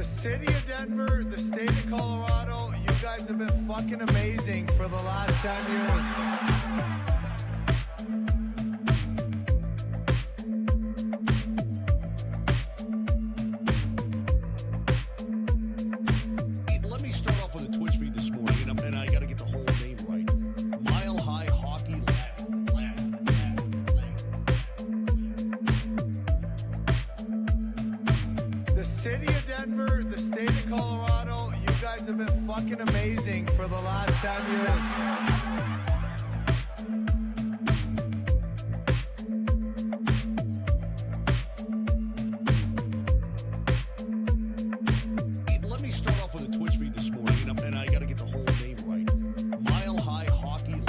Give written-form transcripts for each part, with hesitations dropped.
city of Denver, the state of Colorado, you guys have been fucking amazing for the last 10 years. Let me start off with a Twitch feed this morning, and I got to get the whole name right. Mile High Hockey Lab. The city of Denver, the state of Colorado, you guys have been fucking amazing for the last 10 years. Let me start off with a Twitch feed this morning, and I got to get the whole name right. Mile High Hockey Lab.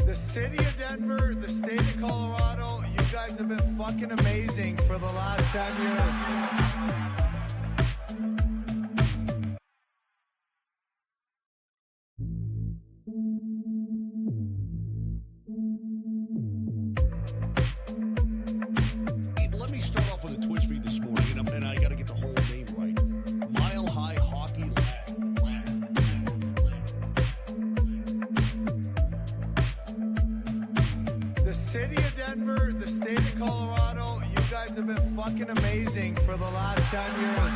The city of Denver, the state of Colorado, you guys have been fucking amazing for the last 10 years. Let me start off with a Twitch feed this morning, and I got to get the whole name right. Mile High Hockey Lab. The city of Denver, the state of Colorado, you guys have been fucking amazing for the last 10 years.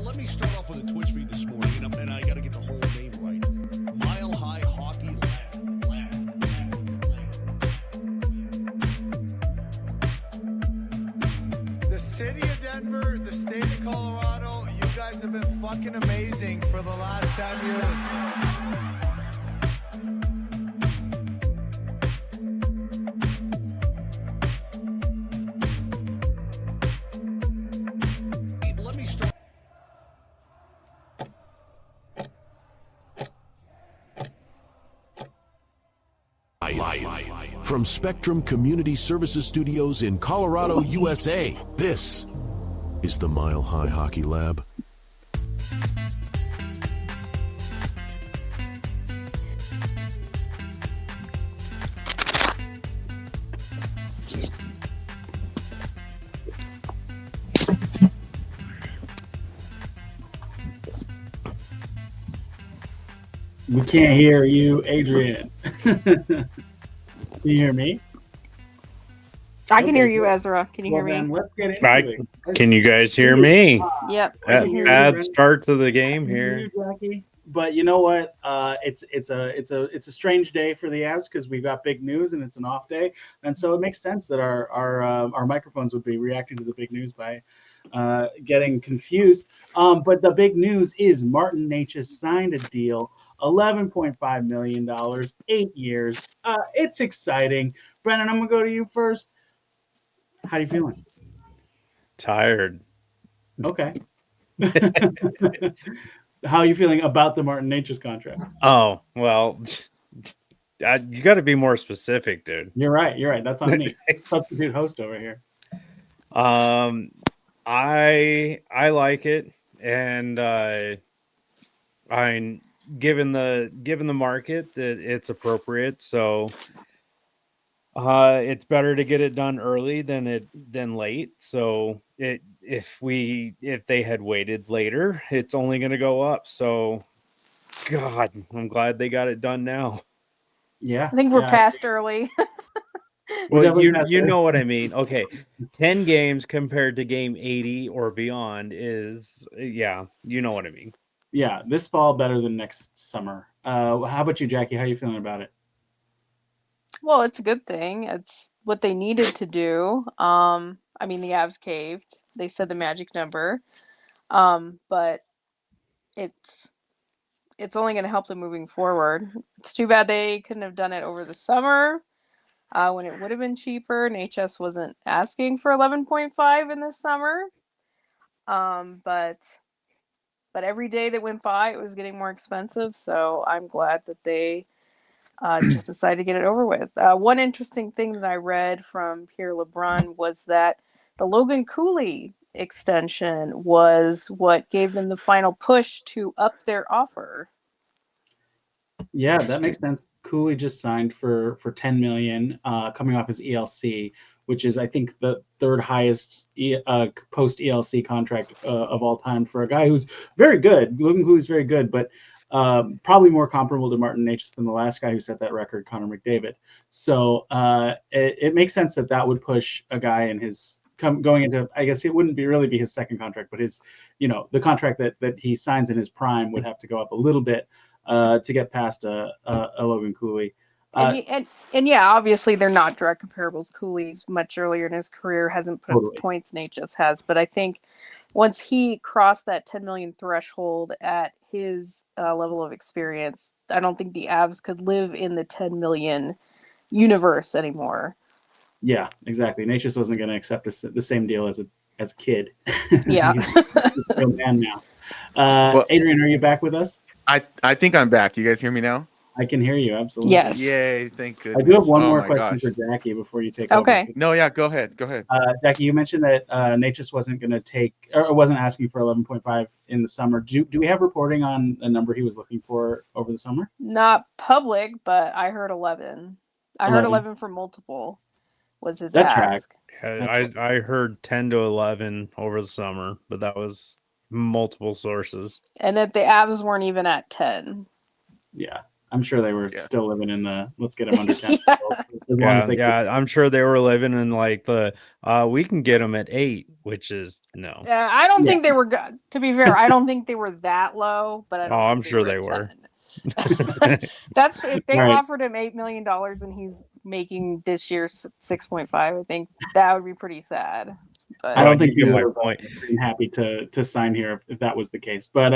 Let me start off with a Twitch feed this morning, and I got to get the whole name right. Mile High Hockey Lab. The city of Denver, the state of Colorado, you guys have been fucking amazing for the last 10 years. Let me start. Live from Spectrum Community Services Studios in Colorado, USA. This is the Mile High Hockey Lab. We can't hear you, Adrian. Can you hear me? I can hear you, Ezra. Can you hear Then me? let's get into it. Can you guys hear me? Yep. I can hear you. Bad start to the game I can hear here. you, Jackie. But you know what? It's a strange day for the Avs because we've got big news and it's an off day, and so it makes sense that our microphones would be reacting to the big news by getting confused. But the big news is Martin Necas signed a deal, $11.5 million, 8 years. It's exciting. Brennan, I'm gonna go to you first. How are you feeling? Tired. Okay. How are you feeling about the Martin Necas contract? Oh, well, you got to be more specific, dude. You're right. That's on me. Substitute host over here. I like it, and I'm given the market that it's appropriate, so it's better to get it done early than late. So if they had waited later, it's only going to go up. So God, I'm glad they got it done now. Yeah, I think we're past early. Well, you know what I mean. Okay, 10 games compared to game 80 or beyond is, yeah, you know what I mean. Yeah, this fall better than next summer. How about you, Jackie? How are you feeling about it? Well, it's a good thing. It's what they needed to do. I mean, the Avs caved. They said the magic number. But it's only going to help them moving forward. It's too bad they couldn't have done it over the summer when it would have been cheaper. And HS wasn't asking for 11.5 in the summer. But every day that went by, it was getting more expensive. So I'm glad that they just decided to get it over with. One interesting thing that I read from Pierre LeBrun was that the Logan Cooley extension was what gave them the final push to up their offer. Yeah, that makes sense. Cooley just signed for 10 million, coming off his ELC, which is I think the third highest post ELC contract of all time for a guy who's very good. Logan Cooley's very good, but probably more comparable to Martin Necas than the last guy who set that record, Connor McDavid. So it makes sense that would push a guy in his going into, I guess it wouldn't really be his second contract, but his, the contract that he signs in his prime would have to go up a little bit to get past a Logan Cooley. And yeah, obviously they're not direct comparables. Cooley's much earlier in his career hasn't put up the points Necas has, but I think once he crossed that 10 million threshold at his level of experience, I don't think the Avs could live in the 10 million universe anymore. Yeah, exactly. Necas wasn't going to accept the same deal as a kid. Yeah. He's a man now. Adrian, are you back with us? I think I'm back. You guys hear me now? I can hear you, absolutely. Yes. Yay, thank goodness. I do have one more question for Jackie before you take over. Okay. No, yeah, go ahead. Jackie, you mentioned that Necas wasn't going to take, or wasn't asking for 11.5 in the summer. Do we have reporting on a number he was looking for over the summer? Not public, but I heard 11. I heard 11 for multiple was his that ask. I heard 10 to 11 over the summer, but that was multiple sources. And that the Avs weren't even at 10. Yeah. I'm sure they were still living in the let's get them under 10. I'm sure they were living in like the we can get them at 8, which is no. Yeah, I don't think they were. To be fair, I don't think they were that low. But I'm sure they were. That's if they offered him $8 million and he's making this year 6.5. I think that would be pretty sad. But I don't think you would have been happy to sign here if that was the case. But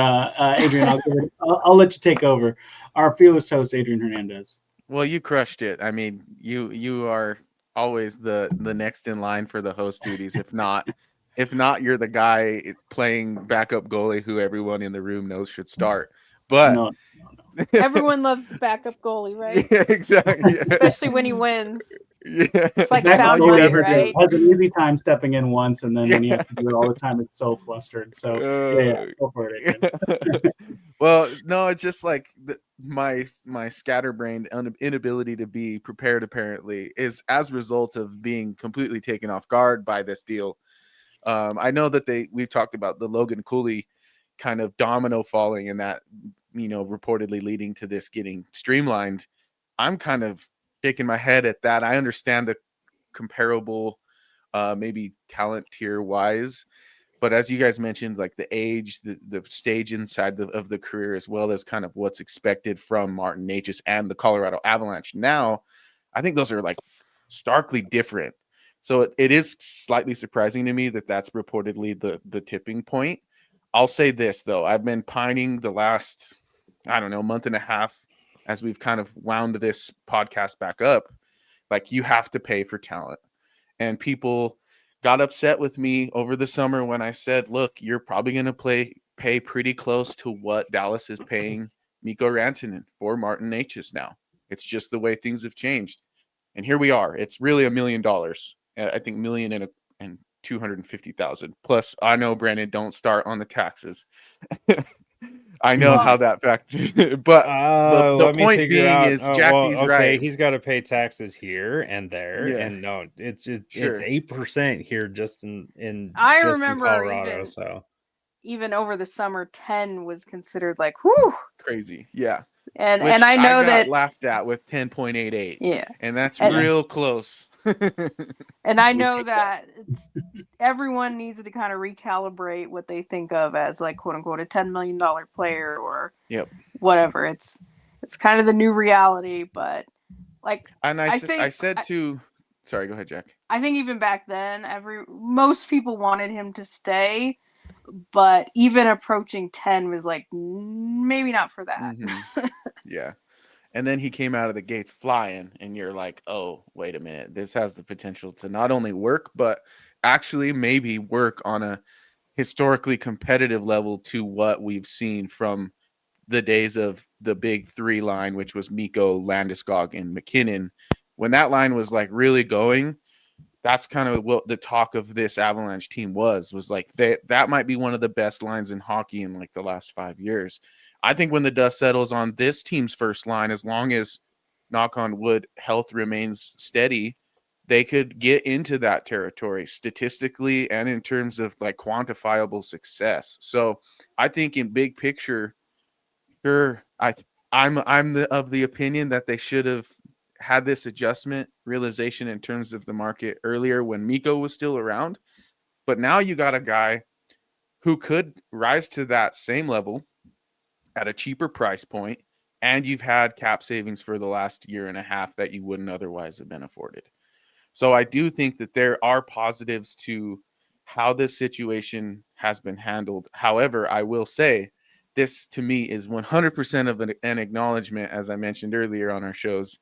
Adrian, I'll let you take over. Our fearless host, Adrian Hernandez. Well, you crushed it. I mean, you are always the next in line for the host duties. If not, you're the guy playing backup goalie who everyone in the room knows should start. But no. Everyone loves the backup goalie, right? Yeah, exactly. Especially when he wins. Yeah. It's like found money, right? Has an easy time stepping in once, and then when you have to do it all the time, it's so flustered. So go for it. Well, no, it's just like my scatterbrained inability to be prepared apparently is as a result of being completely taken off guard by this deal. I know that we've talked about the Logan Cooley kind of domino falling and that, reportedly leading to this getting streamlined. I'm kind of shaking my head at that. I understand the comparable, maybe talent tier wise, but as you guys mentioned, like the age, the stage inside of the career, as well as kind of what's expected from Martin Necas and the Colorado Avalanche now, I think those are like starkly different. So it is slightly surprising to me that that's reportedly the tipping point. I'll say this though, I've been pining the last, month and a half as we've kind of wound this podcast back up. Like, you have to pay for talent, and people got upset with me over the summer when I said, look, you're probably going to pay pretty close to what Dallas is paying Mikko Rantanen for Martin Necas now. It's just the way things have changed. And here we are. It's really $1 million. I think $1,250,000 plus. I know, Brandon, don't start on the taxes. I know how that factors, but the point being is Jackie's right. He's got to pay taxes here and there, and no, it's just it's 8% here just in I just remember in Colorado. Even over the summer, 10 was considered like whew crazy, yeah. And I know that laughed at with 10.88, yeah, and that's real close. And I know that everyone needs to kind of recalibrate what they think of as like quote unquote a $10 million player or whatever. It's kind of the new reality, but like, and I said sorry, go ahead, Jack. I think even back then, most people wanted him to stay, but even approaching 10 was like maybe not for that. Mm-hmm. Yeah. And then he came out of the gates flying, and you're like, oh, wait a minute. This has the potential to not only work, but actually maybe work on a historically competitive level to what we've seen from the days of the big three line, which was Mikko, Landeskog, and McKinnon. When that line was like really going, that's kind of what the talk of this Avalanche team was like that might be one of the best lines in hockey in like the last 5 years. I think when the dust settles on this team's first line, as long as, knock on wood, health remains steady, they could get into that territory statistically and in terms of like quantifiable success. So I think in big picture, sure, I'm of the opinion that they should have had this adjustment realization in terms of the market earlier when Mikko was still around. But now you got a guy who could rise to that same level at a cheaper price point, and you've had cap savings for the last year and a half that you wouldn't otherwise have been afforded. So I do think that there are positives to how this situation has been handled. However, I will say this to me is 100% of an acknowledgement, as I mentioned earlier on our shows,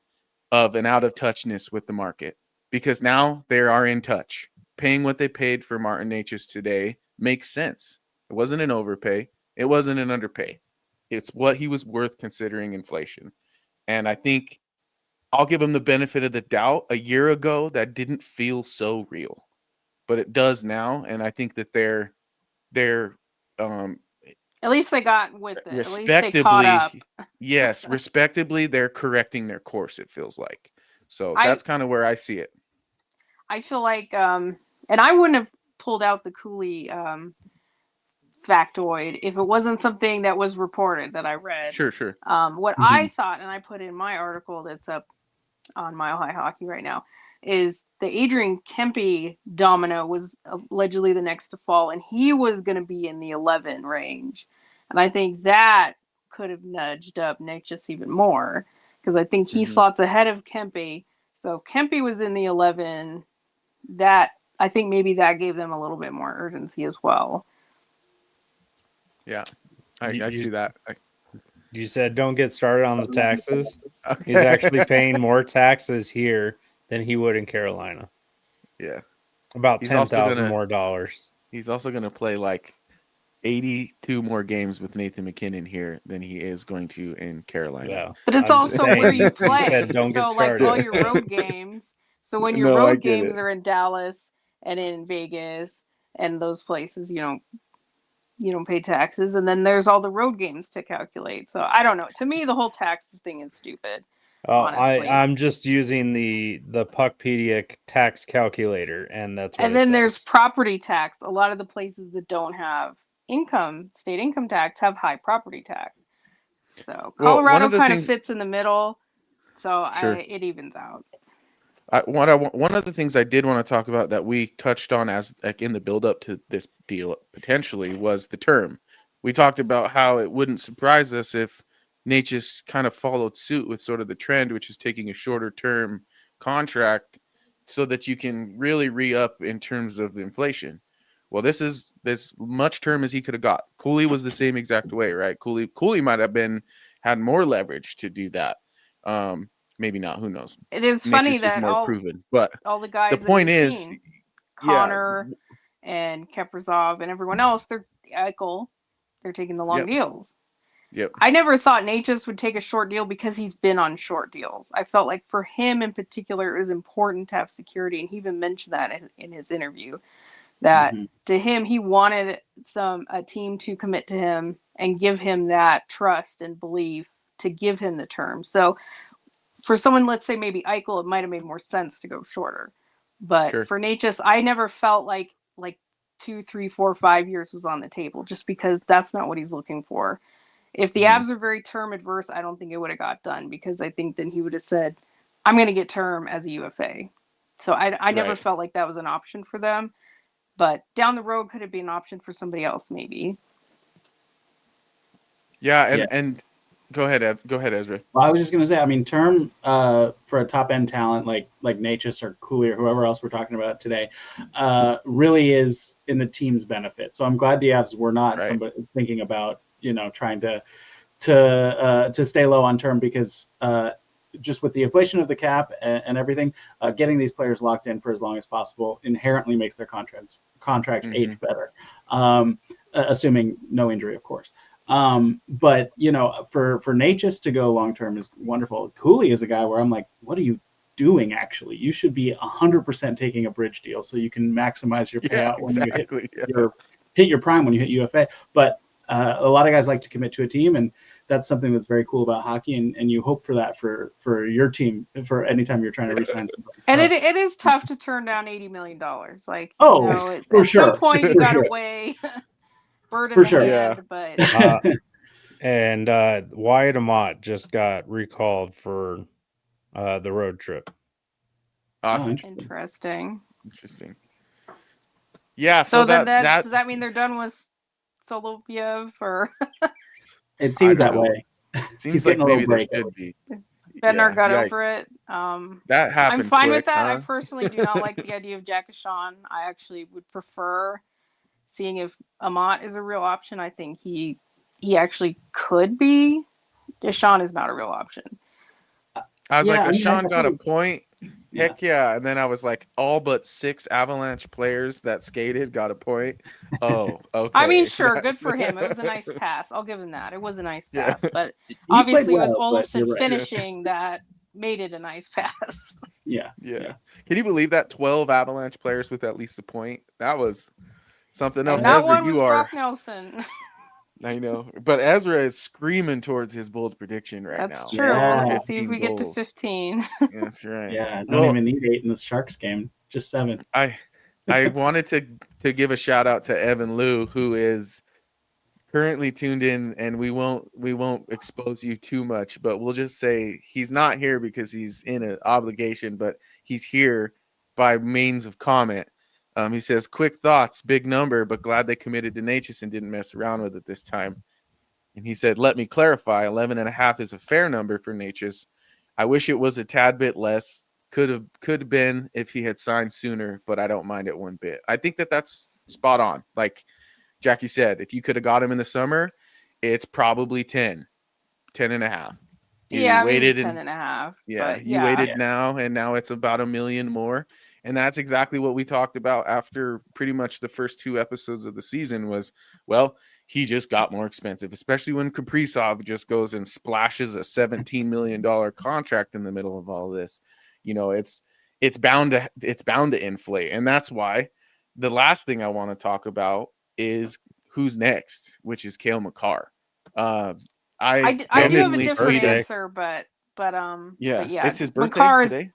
of an out of touchness with the market, because now they are in touch. Paying what they paid for Martin Necas today makes sense. It wasn't an overpay. It wasn't an underpay. It's what he was worth considering inflation. And I think I'll give him the benefit of the doubt. A year ago, that didn't feel so real, but it does now. And I think that they're at least they got with it. Respectably, at least they caught up. Yes, respectably, they're correcting their course, it feels like. So that's kind of where I see it. I feel like, and I wouldn't have pulled out the Cooley factoid if it wasn't something that was reported that I read. Sure. What I thought, and I put in my article that's up on Mile High Hockey right now, is the Adrian Kempe domino was allegedly the next to fall, and he was going to be in the 11 range. And I think that could have nudged up Necas even more, because I think he slots ahead of Kempe. So if Kempe was in the 11, that I think maybe that gave them a little bit more urgency as well. Yeah, I see that. You said don't get started on the taxes. Okay. He's actually paying more taxes here than he would in Carolina. Yeah. About $10,000 more dollars. He's also going to play like 82 more games with Nathan McKinnon here than he is going to in Carolina. Yeah. But it's also where you play. Said, don't get started. Like all your road games. So when your road games are in Dallas and in Vegas and those places, you don't pay taxes, and then there's all the road games to calculate. So I don't know. To me, the whole tax thing is stupid. I'm just using the Puckpedia tax calculator, and that's what and then there's property tax. A lot of the places that don't have state income tax, have high property tax. So Colorado kind of fits in the middle. So sure. It evens out. One of the things I did want to talk about that we touched on as like in the build up to this deal potentially was the term. We talked about how it wouldn't surprise us if Necas kind of followed suit with sort of the trend, which is taking a shorter term contract so that you can really re-up in terms of inflation. Well, this is as much term as he could have got. Cooley was the same exact way, right? Cooley might have had more leverage to do that. Maybe not. Who knows? It is funny that more proven, but all the guys. The point is, Connor and Kaprizov and everyone else, they're taking the long deals. Yep. I never thought Necas would take a short deal because he's been on short deals. I felt like for him in particular, it was important to have security, and he even mentioned that in his interview. That to him, he wanted a team to commit to him and give him that trust and belief to give him the term. So for someone, let's say maybe Eichel, it might have made more sense to go shorter. But for Necas, I never felt like 2, 3, 4, 5 years was on the table, just because that's not what he's looking for. If the Avs are very term adverse, I don't think it would have got done, because I think then he would have said, I'm going to get term as a UFA. So I never felt like that was an option for them. But down the road, could it be an option for somebody else, maybe? Yeah, and go ahead, Ezra. Well, I was just going to say, I mean, term for a top-end talent like Necas or Cooley or whoever else we're talking about today really is in the team's benefit. So I'm glad the Avs were not somebody thinking about, trying to stay low on term, because just with the inflation of the cap and everything, getting these players locked in for as long as possible inherently makes their contracts age better, assuming no injury, of course. But for Necas to go long term is wonderful. Cooley is a guy where I'm like, what are you doing. Actually, you should be 100% taking a bridge deal so you can maximize your Yeah, payout when you exactly. hit your prime when you hit UFA. But a lot of guys like to commit to a team, and that's something that's very cool about hockey. And you hope for that for your team for anytime you're trying to re-sign somebody. And So, it is tough to turn down $80 million. Like, Oh, you know, for at some sure. point you For got to sure. weigh bird in For the sure. hand. But And Wyatt Amat just got recalled for the road trip. Awesome. interesting. Interesting. Yeah, So so then that does that mean they're done with Soloviev, or It seems I don't that know. way. Seems He's like getting a little maybe there break. should be. Bednar got yikes. over it? That I'm happened fine quick, with that. I huh? personally do not like the idea of Jack Ashawn. I actually would prefer seeing if Amat is a real option. I think he actually could be. Ashawn is not a real option. I was like, I mean, Ashawn got a point. Yeah. Heck yeah. And then I was like, all but 6 Avalanche players that skated got a point. Oh, okay. I mean, sure, good for him. It was a nice pass. I'll give him that. It was a nice Yeah. pass. But He obviously played it was well, but you're Olofsson right. finishing that made it a nice pass. Yeah. Can you believe that 12 Avalanche players with at least a point? That was something else. And that Ezra, one was you are. Brock Nelson. I know, but Ezra is screaming towards his bold prediction right That's now. true. Yeah. Let's see if we get to goals. 15. That's right. Yeah. Don't Well, even need 8 in the Sharks game. Just 7. I wanted to give a shout out to Evan Liu, who is currently tuned in, and we won't expose you too much, but we'll just say he's not here because he's in an obligation, but he's here by means of comment. He says, quick thoughts, big number, but glad they committed to Necas and didn't mess around with it this time. And he said, let me clarify, 11.5 is a fair number for Necas. I wish it was a tad bit less. Could have been if he had signed sooner, but I don't mind it one bit. I think that's spot on. Like Jackie said, if you could have got him in the summer, it's probably 10.5. Yeah, waited maybe 10.5. Yeah, But you waited now, and now it's about $1 million more. And that's exactly what we talked about after pretty much the first 2 episodes of the season was, well, he just got more expensive, especially when Kaprizov just goes and splashes a $17 million contract in the middle of all this. You know, it's bound to inflate. And that's why the last thing I want to talk about is who's next, which is Cale Makar. I do have a different answer, but yeah, it's his birthday Makar today.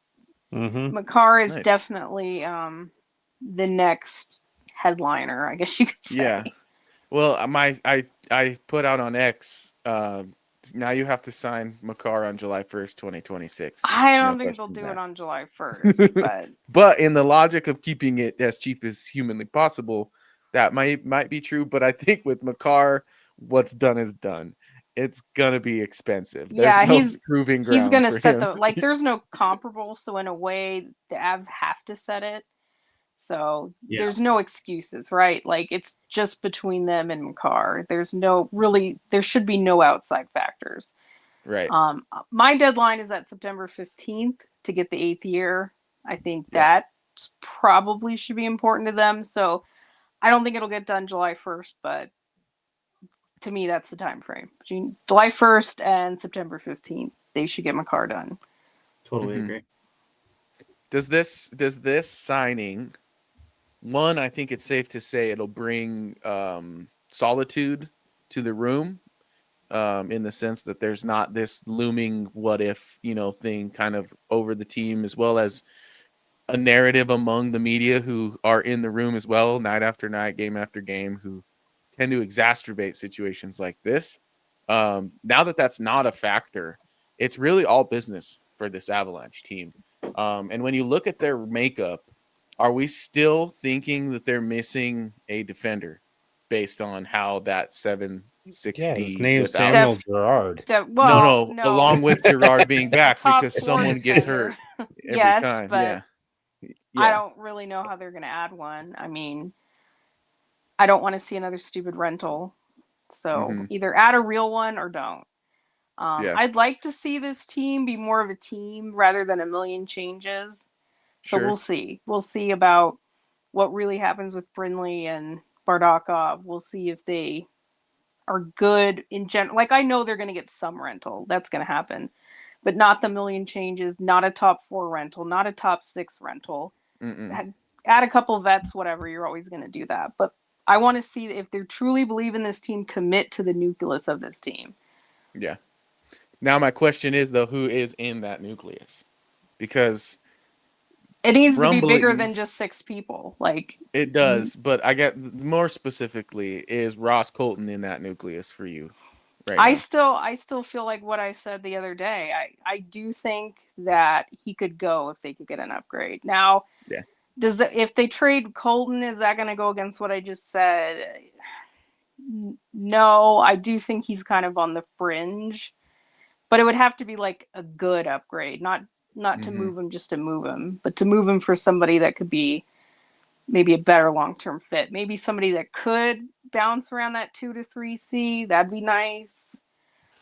Makar is Nice. definitely the next headliner, I guess you could say. Yeah. Well, I put out on X. Now you have to sign Makar on July 1st, 2026. I don't think they'll do it on July 1st, but but in the logic of keeping it as cheap as humanly possible, that might be true. But I think with Makar, what's done is done. It's gonna be expensive. There's no proving ground. He's gonna for set him. there's no comparable, so in a way the Avs have to set it. So there's no excuses, right? Like it's just between them and Makar. There should be no outside factors. Right. My deadline is at September 15th to get the 8th year. I think that probably should be important to them. So I don't think it'll get done July 1st, but to me, that's the time frame. Between July 1st and September 15th, they should get Makar done. Totally agree. Does this signing, one, I think it's safe to say it'll bring solitude to the room, in the sense that there's not this looming what if, thing kind of over the team, as well as a narrative among the media who are in the room as well, night after night, game after game, who tend to exacerbate situations like this. Now that that's not a factor, it's really all business for this Avalanche team. And when you look at their makeup, are we still thinking that they're missing a defender based on how that 760? Yeah, his name's Samuel Girard. No, along with Girard being back because someone gets hurt every time. But I don't really know how they're going to add one. I mean, I don't want to see another stupid rental. So either add a real one or don't. I'd like to see this team be more of a team rather than a million changes. So we'll see. We'll see about what really happens with Brindley and Bardakov. We'll see if they are good in general. Like, I know they're going to get some rental. That's going to happen. but not the million changes, not a top 4 rental, not a top 6 rental. Add a couple vets, whatever, you're always going to do that. But I want to see if they truly believe in this team, commit to the nucleus of this team. Yeah. Now my question is, though, who is in that nucleus? Because it needs to be bigger than rumblings- just 6 people. Like It does, but I get more specifically, is Ross Colton in that nucleus for you right I now? still feel like what I said the other day. I do think that he could go if they could get an upgrade. Now, Yeah. if they trade Colton, is that going to go against what I just said? No, I do think he's kind of on the fringe, but it would have to be like a good upgrade, not to move him just to move him, but to move him for somebody that could be maybe a better long-term fit. Maybe somebody that could bounce around that 2 to 3C. That'd be nice.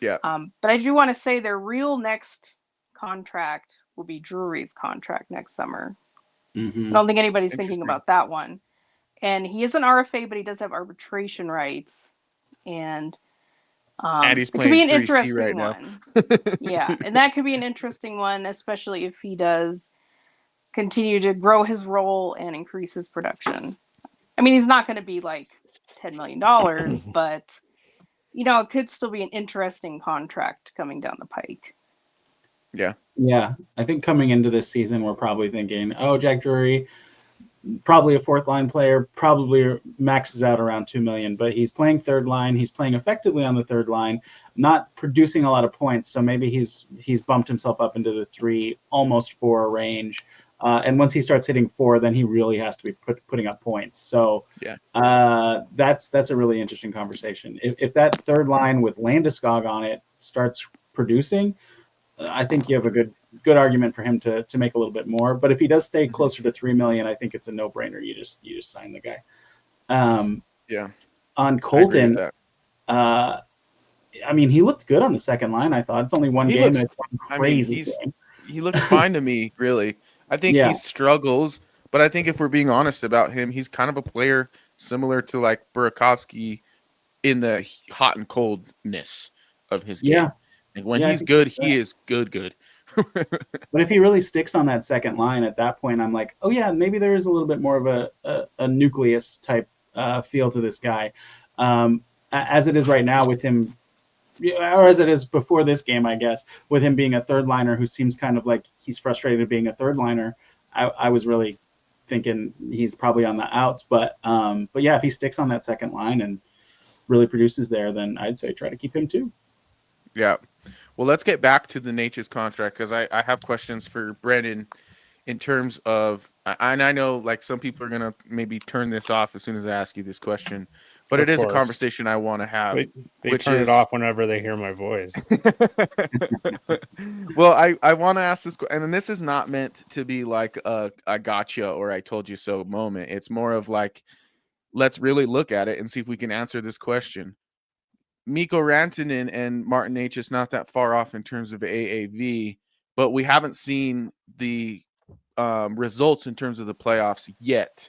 Yeah. But I do want to say their real next contract will be Drury's contract next summer. I don't think anybody's thinking about that one. And he is an RFA, but he does have arbitration rights. And he's it could be playing an 3C interesting right now. one. Yeah, and that could be an interesting one, especially if he does continue to grow his role and increase his production. I mean, he's not going to be like $10 million, but, you know, it could still be an interesting contract coming down the pike. Yeah. Yeah. I think coming into this season, we're probably thinking, oh, Jack Drury, probably a 4th line player, probably maxes out around 2 million, but he's playing 3rd line. He's playing effectively on the 3rd line, not producing a lot of points. So maybe he's bumped himself up into the 3, almost 4 range. And once he starts hitting 4, then he really has to be putting up points. So yeah, that's a really interesting conversation. If that 3rd line with Landeskog on it starts producing, I think you have a good argument for him to make a little bit more. But if he does stay closer to 3 million, I think it's a no-brainer. You just sign the guy. Yeah. On Colton, I mean, he looked good on the 2nd line. I thought it's only one game, and it's one crazy game. He looks fine to me, really. I think he struggles, but I think if we're being honest about him, he's kind of a player similar to like Burakovsky in the hot and coldness of his game. Yeah. And when he's good, he is good. But if he really sticks on that 2nd line, at that point, I'm like, oh yeah, maybe there is a little bit more of a nucleus type feel to this guy, as it is right now with him, or as it is before this game, I guess, with him being a 3rd liner who seems kind of like he's frustrated being a 3rd liner. I was really thinking he's probably on the outs, but yeah, if he sticks on that 2nd line and really produces there, then I'd say try to keep him too. Yeah. Well, let's get back to the Necas contract, because I have questions for Brendan in terms of, and I know like some people are going to maybe turn this off as soon as I ask you this question, but it is a conversation I want to have. They turn it off whenever they hear my voice. Well, I want to ask this, and this is not meant to be like a gotcha or I told you so moment. It's more of like, let's really look at it and see if we can answer this question. Mikko Rantanen and Martin Necas not that far off in terms of AAV, but we haven't seen the results in terms of the playoffs yet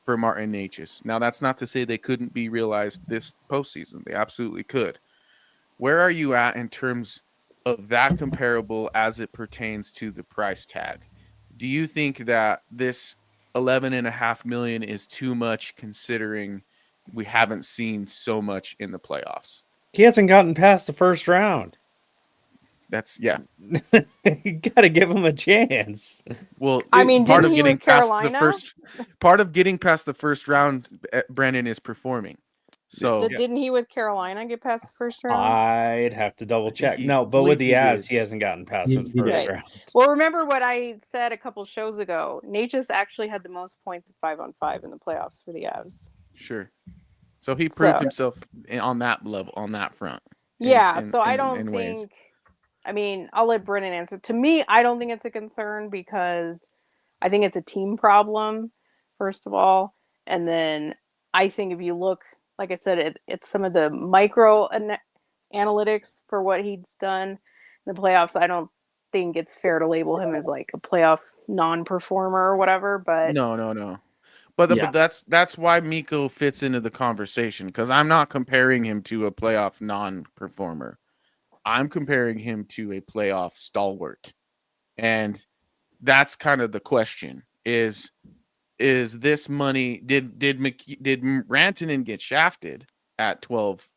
for Martin Necas. Now, that's not to say they couldn't be realized this postseason. They absolutely could. Where are you at in terms of that comparable as it pertains to the price tag? Do you think that this $11.5 million is too much considering we haven't seen so much in the playoffs? He hasn't gotten past the first round. That's you got to give him a chance. Well, I mean, part didn't of he getting with past Carolina? part of getting past the first round, Brandon is performing. So Didn't he with Carolina get past the first round? I'd have to double check. No, but with the Avs, he hasn't gotten past the first round. Well, remember what I said a couple shows ago. Necas actually had the most points at 5-on-5 in the playoffs for the Avs. Sure. So he proved himself on that level, on that front. I don't think. I mean, I'll let Brennan answer. To me, I don't think it's a concern because I think it's a team problem, first of all. And then I think if you look, like I said, it's some of the micro analytics for what he's done in the playoffs. I don't think it's fair to label him as like a playoff non-performer or whatever. But no. But that's why Mikko fits into the conversation, because I'm not comparing him to a playoff non-performer. I'm comparing him to a playoff stalwart. And that's kind of the question is this money, did Rantanen get shafted at 12,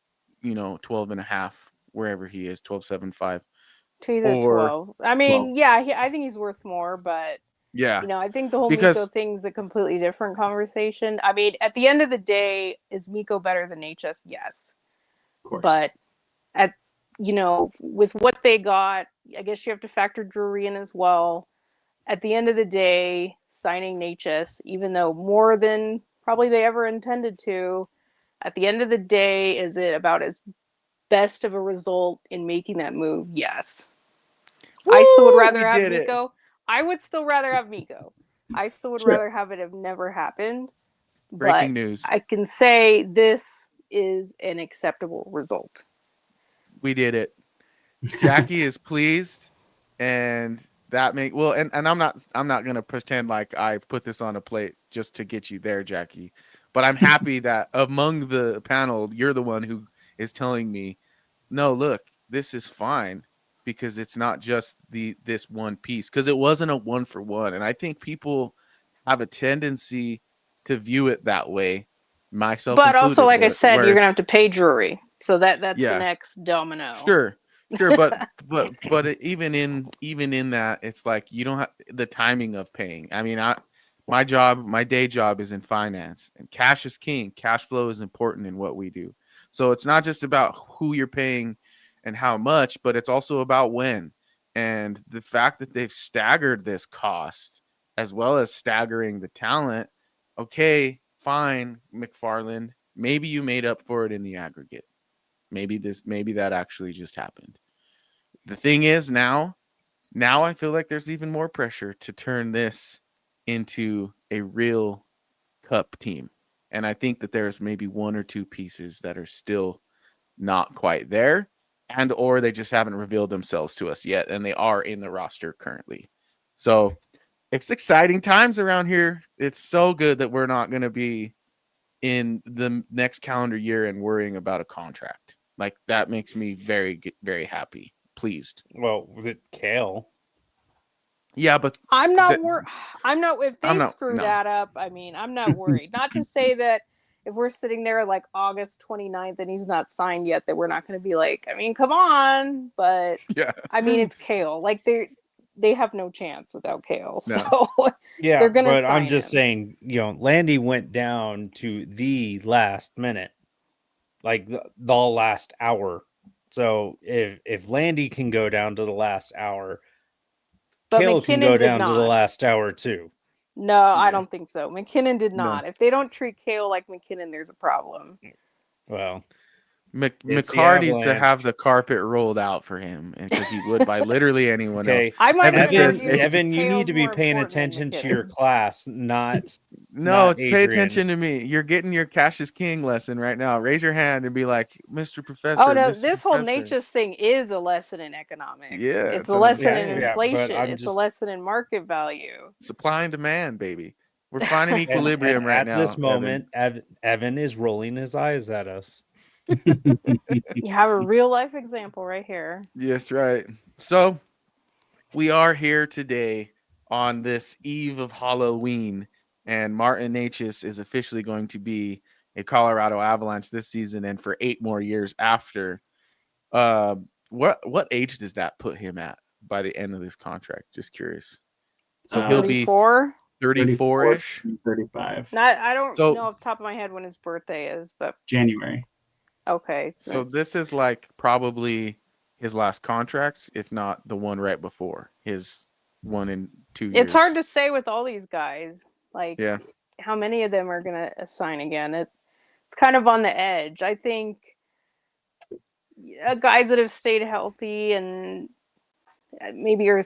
12 and a half, wherever he is, 12.75? He's at Or 12. I mean, yeah, I think he's worth more, but yeah, I think the whole because Miko thing's a completely different conversation. I mean, at the end of the day, is Miko better than Necas? Yes. Of course. But at with what they got, I guess you have to factor Drury in as well. At the end of the day, signing Necas, even though more than probably they ever intended to, at the end of the day, is it about as best of a result in making that move? Yes. I still would rather have Miko. I would still rather have Miko. I still would rather have it have never happened. Breaking But news. I can say this is an acceptable result. We did it. Jackie is pleased, and that and I'm not gonna pretend like I've put this on a plate just to get you there, Jackie. But I'm happy that among the panel, you're the one who is telling me, no, look, this is fine because it's not just this one piece, because it wasn't a 1-for-1. And I think people have a tendency to view it that way, myself but included. Also, like I said, you're gonna have to pay Drury, so that's the next domino. Sure, but even in that, it's like you don't have the timing of paying. I mean, my day job is in finance, and cash is king. Cash flow is important in what we do. So it's not just about who you're paying and how much, but it's also about when. And the fact that they've staggered this cost as well as staggering the talent. Okay, fine, McFarland. Maybe you made up for it in the aggregate. Maybe that actually just happened. The thing is now I feel like there's even more pressure to turn this into a real cup team. And I think that there's maybe one or two pieces that are still not quite there, or they just haven't revealed themselves to us yet, and they are in the roster currently. So it's exciting times around here. It's so good that we're not going to be in the next calendar year and worrying about a contract. Like, that makes me very, very happy, pleased. Well, with it, Kale. Yeah, but I'm not worried. If they screw no. that up, I mean, I'm not worried. Not to say that if we're sitting there like August 29th and he's not signed yet, that we're not going to be like, I mean, come on. But yeah, I mean, it's Kale. Like they have no chance without Kale. So yeah, they're going to but sign I'm just saying, Landy went down to the last minute, like the last hour. So if Landy can go down to the last hour, but Kale McKinnon can go did down not. to the last hour too. No, I don't think so. McKinnon did not. If they don't treat Kale like McKinnon, there's a problem. Well, McCarty needs to have the carpet rolled out for him, because he would by literally anyone else. Evan, you need to be paying attention to your class, not pay attention to me. You're getting your cash is king lesson right now. Raise your hand and be like, Mr. Professor. Oh no, Mr. this whole Necas thing is a lesson in economics. Yeah, it's a lesson in inflation. It's a lesson in market value. Supply and demand, baby. We're finding equilibrium right now. At this moment, Evan is rolling his eyes at us. You have a real life example right here. Yes, right. So we are here today on this eve of Halloween, and Martin Necas is officially going to be a Colorado Avalanche this season and for 8 more years after. What age does that put him at by the end of this contract? Just curious. So he'll 34? be 34-ish, 35. I don't know off the top of my head when his birthday is, but January. Okay. So this is like probably his last contract, if not the one right before his 1 and 2 years. It's hard to say with all these guys. Like, how many of them are going to sign again? It's kind of on the edge. I think guys that have stayed healthy and maybe are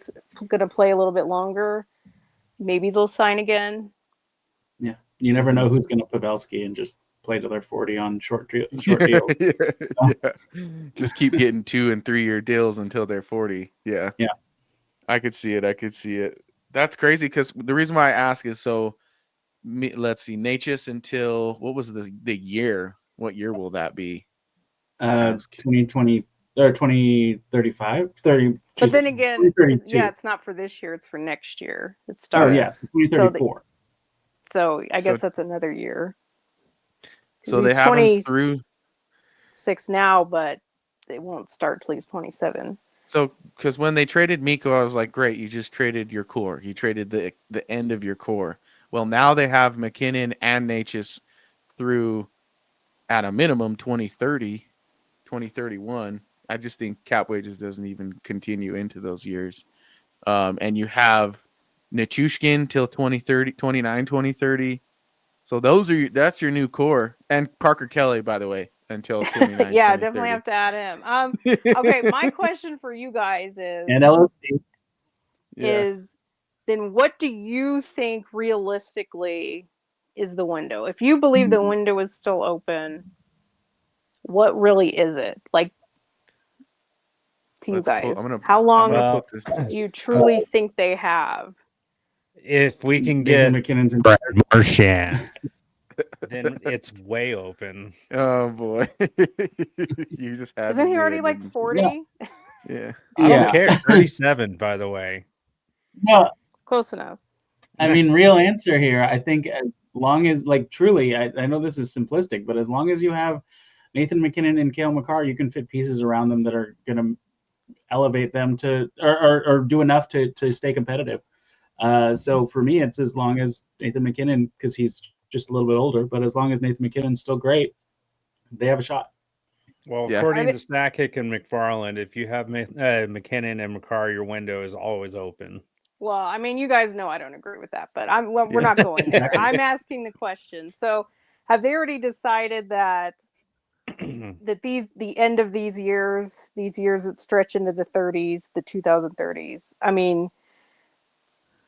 going to play a little bit longer, maybe they'll sign again. Yeah, you never know who's going to Pavelski and just play till they're 40 on short deals. Just keep getting 2 and 3 year deals until they're 40. Yeah. I could see it. That's crazy, because the reason why I ask is let's see, Necas until what was the year? What year will that be? 2023. or 2035, 30. But then Jesus, again, 2032. it's not for this year; it's for next year. It Oh starts. yes, 2034. So I guess So- that's another year. So they have him through. 6 now, but it won't start till he's 27. So, because when they traded Miko, I was like, great, you just traded your core. You traded the end of your core. Well, now they have McKinnon and Necas through, at a minimum, 2030, 2031. I just think cap wages doesn't even continue into those years. And you have Nichushkin till 2030, 29, 2030. So that's your new core. And Parker Kelly, by the way, until 29. Yeah, definitely have to add him. Okay, my question for you guys And LSD. is then what do you think realistically is the window? If you believe the window is still open, what really is it? Like to you guys, how long do you truly think they have? If we can Nathan get McKinnon's in Brad Marchand, then it's way open. Oh boy, you just had. Isn't he already like 40? Yeah. I don't care. 37, by the way. No, close enough. I mean, real answer here. I think as long as, like, truly, I know this is simplistic, but as long as you have Nathan McKinnon and Cale Makar, you can fit pieces around them that are going to elevate them to or do enough to stay competitive. So for me, it's as long as Nathan McKinnon, because he's just a little bit older, but as long as Nathan McKinnon's still great, they have a shot. Well, according to Stackhick and McFarland, if you have McKinnon and Makar, your window is always open. Well, I mean, you guys know I don't agree with that, but we're not going there. I'm asking the question. So, have they already decided that the end of these years that stretch into the 30s, the 2030s? I mean,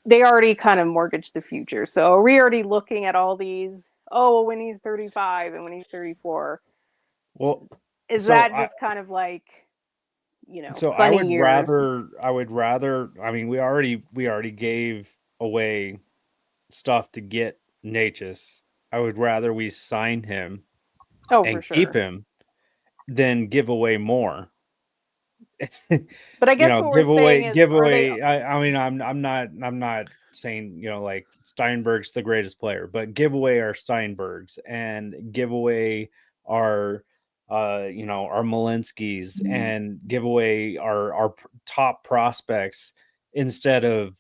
they already kind of mortgaged the future. So, are we already looking at all these? Oh, well, when he's 35 and when he's 34. Well, is that just kind of like, so funny I would rather. I mean, we already gave away stuff to get Necas. I would rather we sign him and keep him than give away more. But I guess what we're saying is, give away. I mean, I'm not saying like Steinberg's the greatest player, but give away our Steinbergs and give away our our Malinskis and give away our top prospects instead of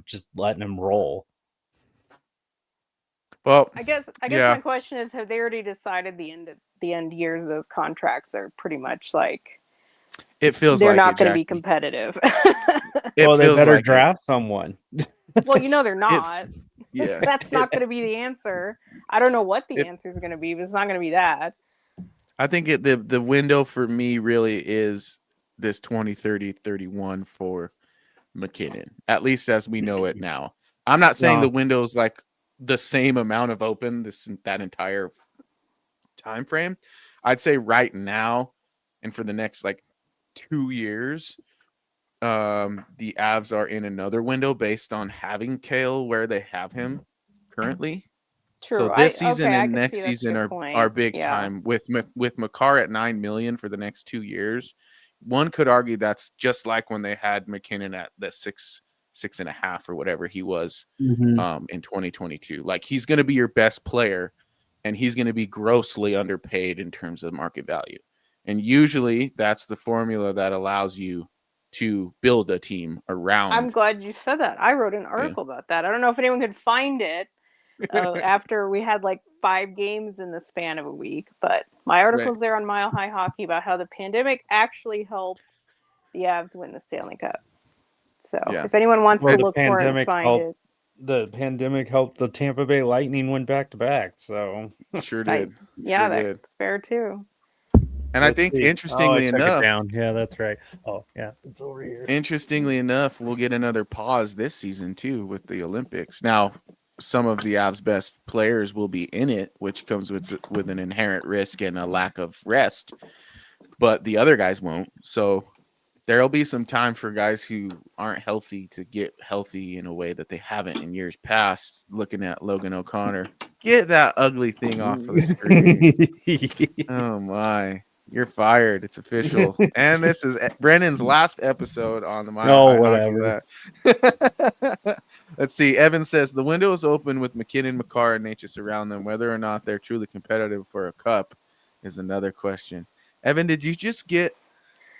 just letting them roll. Well, I guess my question is, have they already decided the end years of those contracts are pretty much like it feels they're like not going to be competitive? Well, they better draft someone. Well, they're not. Yeah, that's not going to be the answer. I don't know what the answer is going to be, but it's not going to be that. I think the window for me really is this 2030-31 for McKinnon, at least as we know it now. I'm not saying the window's like the same amount of open that entire time frame. I'd say right now and for the next like 2 years, the Avs are in another window based on having Cale where they have him currently. True. So this season and next season are big time with Makar at $9 million for the next 2 years. One could argue that's just like when they had McKinnon at the 6.5 or whatever he was in 2022. Like, he's going to be your best player, and he's going to be grossly underpaid in terms of market value. And usually that's the formula that allows you to build a team around. I'm glad you said that. I wrote an article about that. I don't know if anyone could find it after we had like 5 games in the span of a week, but my article's there on Mile High Hockey about how the pandemic actually helped the Avs win the Stanley Cup. So if anyone wants to look for it and find it. The pandemic helped the Tampa Bay Lightning win back-to-back, so sure did. That's fair too. And I think interestingly enough, yeah, that's right. Oh, yeah, it's over here. Interestingly enough, we'll get another pause this season too with the Olympics. Now, some of the Avs' best players will be in it, which comes with an inherent risk and a lack of rest, but the other guys won't. So there'll be some time for guys who aren't healthy to get healthy in a way that they haven't in years past. Looking at Logan O'Connor, get that ugly thing off of the screen. Oh my. You're fired. It's official. And this is Brennan's last episode on the Mile High whatever. Hockey Lab. Let's see. Evan says the window is open with McKinnon, Makar, and Necas around them. Whether or not they're truly competitive for a cup is another question. Evan, did you just get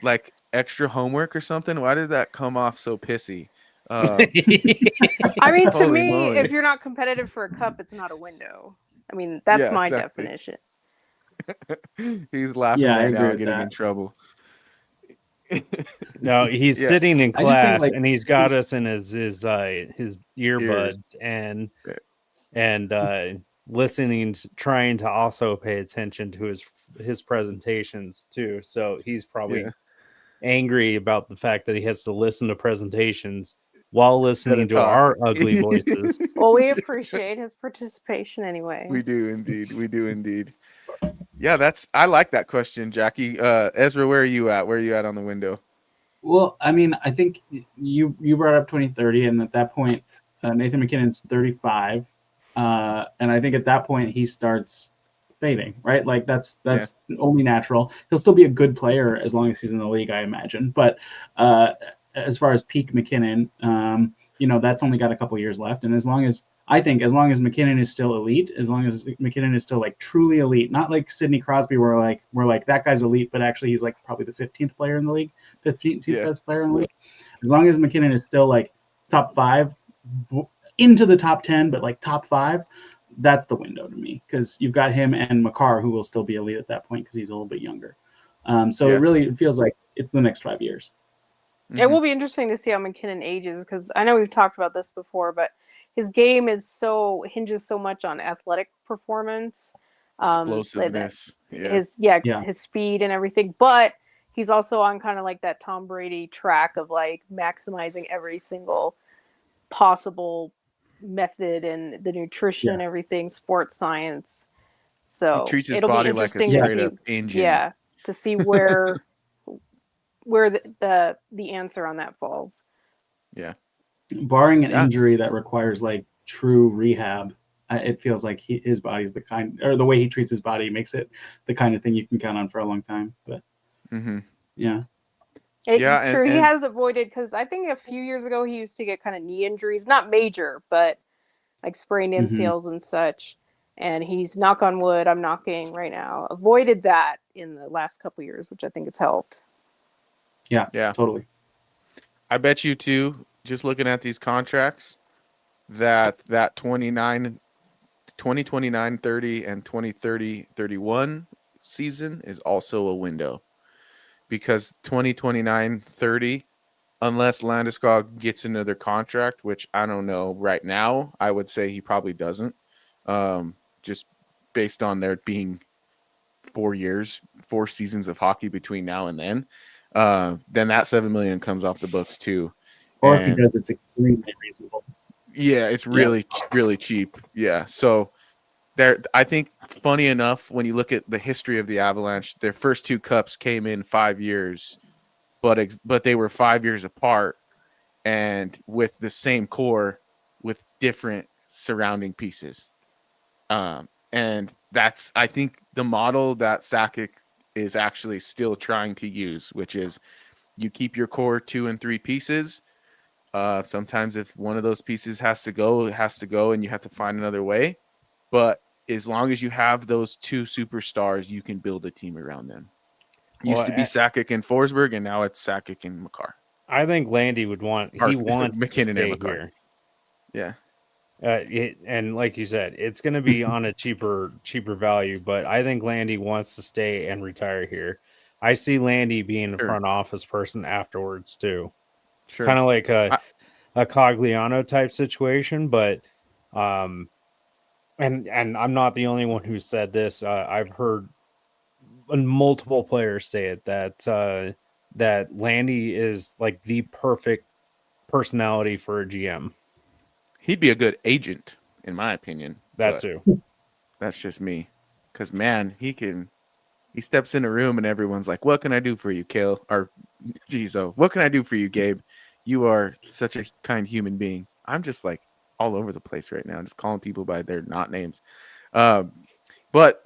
like extra homework or something? Why did that come off so pissy? I mean, to Holy me, moly. if you're not competitive for a cup, it's not a window. I mean, that's Yeah, my exactly. definition. He's laughing Yeah, I right agree now, with getting that. in trouble. No, he's Yeah. sitting in I just think, class like- and he's got us in his earbuds and listening, trying to also pay attention to his presentations too. So he's probably angry about the fact that he has to listen to presentations while listening to our ugly voices. Well, we appreciate his participation anyway. We do indeed. We do indeed. Yeah, I like that question, Jackie. Ezra, where are you at? Where are you at on the window? Well, I mean, I think you brought up 2030, and at that point, Nathan McKinnon's 35, and I think at that point he starts fading, right? Like that's only natural. He'll still be a good player as long as he's in the league, I imagine. But as far as peak McKinnon, that's only got a couple years left, and as long as McKinnon is still elite, as long as McKinnon is still like truly elite, not like Sidney Crosby, where we're like that guy's elite, but actually he's like probably the 15th player in the league, 15th best player in the league. As long as McKinnon is still like top 5, into the top 10, but like top 5, that's the window to me, because you've got him and Makar, who will still be elite at that point because he's a little bit younger. So it feels like it's the next 5 years. It will be interesting to see how McKinnon ages, because I know we've talked about this before, but his game hinges so much on athletic performance, explosiveness, his speed and everything. But he's also on kind of like that Tom Brady track of like maximizing every single possible method and the nutrition, everything, sports science. So he treats his it'll body be like a interesting straight up engine. Yeah, to see where the answer on that falls. Yeah. Barring an injury that requires like true rehab, it feels like his body's the way he treats his body makes it the kind of thing you can count on for a long time. But it's true. He has avoided, because I think a few years ago he used to get kind of knee injuries, not major, but like sprained MCLs and such. And he's, knock on wood, I'm knocking right now, avoided that in the last couple of years, which I think has helped. Yeah, totally. I bet you too, just looking at these contracts, that 2029, 30 and 2030, 31 season is also a window, because 2029, 30, unless Landeskog gets another contract, which I don't know right now, I would say he probably doesn't, just based on there being 4 seasons of hockey between now and then that $7 million comes off the books too. Or if he does, it's extremely reasonable. Yeah, it's really cheap. Yeah, so I think, funny enough, when you look at the history of the Avalanche, their first 2 cups came in 5 years, but they were 5 years apart, and with the same core with different surrounding pieces. And that's, I think, the model that Sakic is actually still trying to use, which is you keep your core 2 and 3 pieces. Sometimes if one of those pieces has to go, it has to go, and you have to find another way. But as long as you have those 2 superstars, you can build a team around them. Used to be Sakic and Forsberg, and now it's Sakic and Makar. I think Landy would wants McKinnon to stay and Makar. here. Yeah. And like you said, it's going to be on a cheaper value, but I think Landy wants to stay and retire here. I see Landy being a front office person afterwards too. Sure. Kind of like a Cogliano type situation, but and I'm not the only one who said this. I've heard multiple players say it, that Landy is like the perfect personality for a GM. He'd be a good agent, in my opinion. That too. That's just me. Because, man, he steps in a room and everyone's like, what can I do for you, Kale? Or, what can I do for you, Gabe? You are such a kind human being. I'm just like all over the place right now, just calling people by their not names. But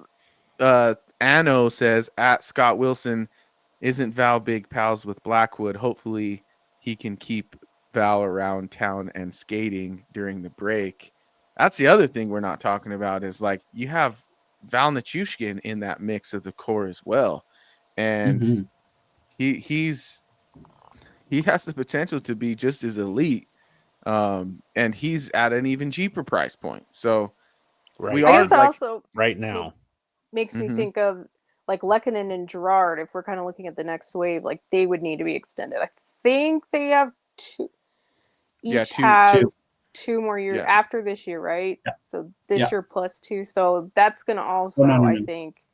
Anno says at Scott Wilson, isn't Val big pals with Blackwood? Hopefully he can keep Val around town and skating during the break. That's the other thing we're not talking about is like you have Val Nichushkin in that mix of the core as well. And Mhm. he has the potential to be just as elite. And he's at an even cheaper price point. So we I are guess that like also right now. makes me Mhm. think of like Lehkonen and Gerard. If we're kind of looking at the next wave, like they would need to be extended. I think they have two, Yeah, each two. have Two. 2 more years Yeah. after this year, right? Yeah. So this Yeah. year plus 2. So that's going to also, no. I think,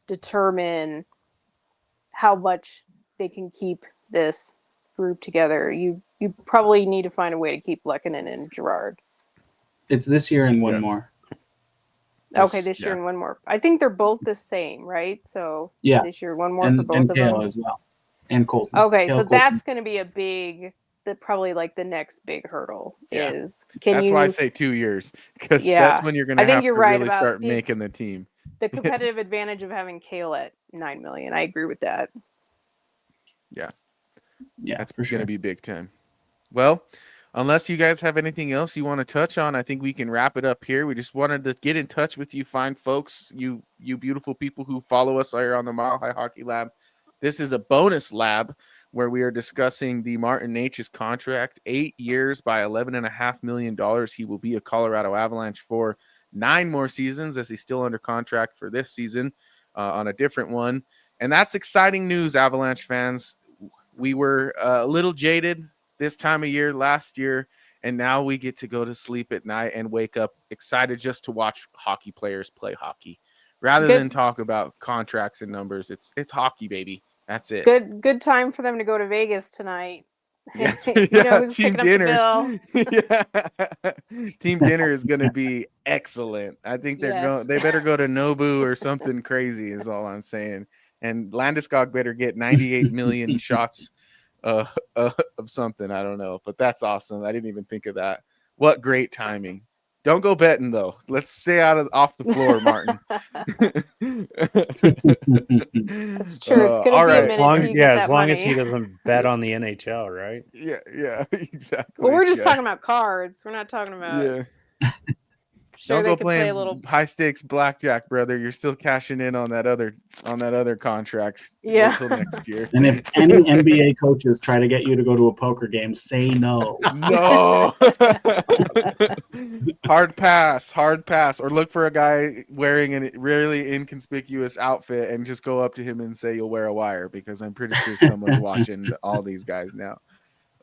determine how much they can keep this group together. You probably need to find a way to keep Lehkonen and Gerard. It's this year and one Yeah. more. Okay, this year Yeah. and one more. I think they're both the same, right? So Yeah. this year, one more for And both of Kale them. as well. And Colton. Okay, Kale so Colton. that's going to be a big, probably like the next big hurdle Yeah. is can That's you? why I say 2 years, because Yeah, that's when you're going I to think have you're to right really about start making the team. the competitive advantage of having Kale at 9 million. I agree with that. Yeah, Yeah, that's for going to sure. be big time. Well, unless you guys have anything else you want to touch on, I think we can wrap it up here. We just wanted to get in touch with you fine folks, you beautiful people who follow us here on the Mile High Hockey Lab. This is a bonus lab where we are discussing the Martin Necas contract, 8 years by $11.5 million. He will be a Colorado Avalanche for 9 more seasons as he's still under contract for this season on a different one. And that's exciting news, Avalanche fans. We were a little jaded this time of year last year, and now we get to go to sleep at night and wake up excited just to watch hockey players play hockey rather than talk about contracts and numbers. It's hockey, baby. That's it. Good time for them to go to Vegas tonight. Yeah, You know who's team picking dinner. up the Yeah. Team dinner is going to be excellent. I think they're Yes. going. They better go to Nobu or something crazy. Is all I'm saying. And Landeskog better get 98 million shots of something. I don't know, but that's awesome. I didn't even think of that. What great timing. Don't go betting though. Let's stay off the floor, Martin. That's true. It's All gonna be a right. minute till you get As that long money. as he doesn't bet on the NHL, right? Yeah, exactly. Well, we're just yeah. talking about cards. We're not talking about. Yeah. Sure, Don't they go could play playing a little. high stakes blackjack, brother. You're still cashing in on that other contracts. Yeah. Until next year. And if any NBA coaches try to get you to go to a poker game, say no. No. Hard pass, or look for a guy wearing a really inconspicuous outfit and just go up to him and say you'll wear a wire, because I'm pretty sure someone's watching all these guys now.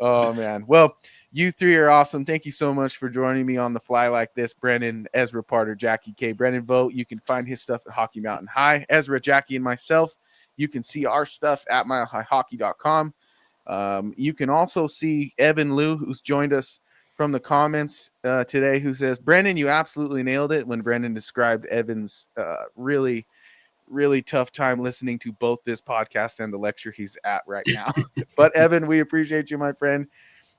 Oh man. Well, you three are awesome. Thank you so much for joining me on the fly like this. Brennan, Ezra Parter, Jackie K. Brennan Vogt. You can find his stuff at Hockey Mountain High. Ezra, Jackie, and myself, you can see our stuff at milehighhockey.com. You can also see Evan Liu, who's joined us from the comments today, who says, Brennan, you absolutely nailed it, when Brennan described Evan's really tough time listening to both this podcast and the lecture he's at right now. But Evan, we appreciate you, my friend.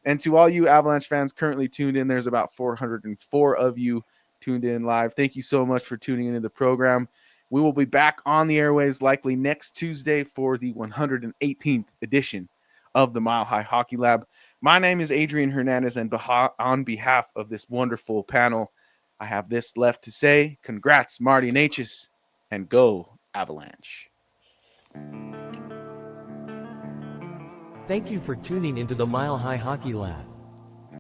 And to all you Avalanche fans currently tuned in, there's about 404 of you tuned in live. Thank you so much for tuning into the program. We will be back on the airways likely next Tuesday for the 118th edition of the Mile High Hockey Lab. My name is Adrian Hernandez, and on behalf of this wonderful panel, I have this left to say. Congrats, Marty Necas, and go Avalanche. Thank you for tuning into the Mile High Hockey Lab.